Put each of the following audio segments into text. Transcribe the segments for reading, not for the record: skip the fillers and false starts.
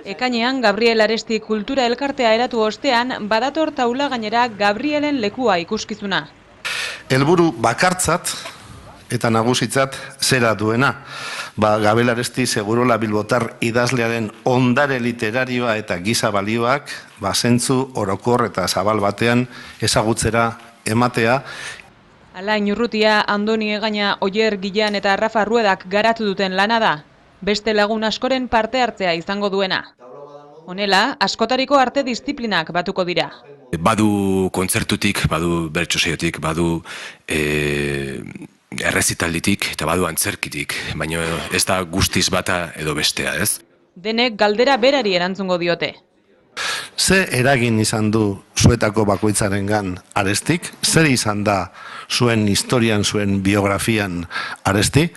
Ekainean Gabriel Aresti kultura elkartea eratu ostean, badator taula gainera Gabrielen lekua ikuskizuna. Helburu bakartzat eta nagusitzat zera duena. Gabriel Aresti Segurola Bilbotar idazlearen ondare literarioa eta giza balioak zentzu orokor eta zabal batean ezagutzera ematea. Alain Urrutia, Andoni Egaña, Oier Gilan eta Rafa Ruedak garatu duten lana da. Beste lagun askoren parte hartzea izango duena. Honela, askotariko arte disiplinak batuko dira. Badu kontzertutik, badu bertsosaiotik, badu errezitalditik eta badu antzerkitik, baina ez da guztiz bata edo bestea, ez? Denek galdera berari erantzungo diote. Ze eragin izan du zuetako bakoitzarengan Arestik? Zer izan da zuen historian, zuen biografian Aresti?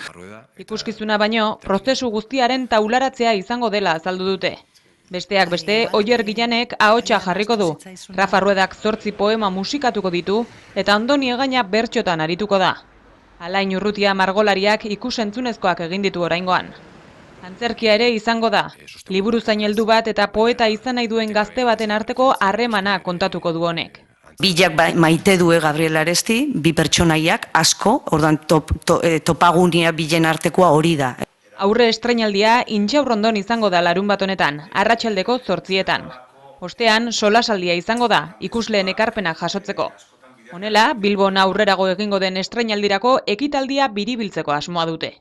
Ikuskizuna baino, prozesu guztiaren taularatzea izango dela azaldu dute. Besteak beste, Oier Gilanek ahotsa jarriko du. Rafa Ruedak 8 poema musikatuko ditu eta Andoni Egaña bertxotan arituko da. Alain Urrutia margolariak ikusentzunezkoak egin ditu oraingoan. Antzerkia ere izango da. Liburuzain heldu bat eta poeta izan nahi duen gazte baten arteko harremana kontatuko du honek. Bilak maite due Gabriel Aresti, bi pertsonaiak asko, ordan topagunia bilen artekoa hori da. Aurre estreinaldia Intxaurrondon izango da larunbat honetan, arratsaldeko 8etan. Ostean, solasaldia izango da, ikusleen ekarpenak jasotzeko. Honela, Bilbon aurrerago egingo den estreinaldirako ekitaldia biribiltzeko asmoa dute.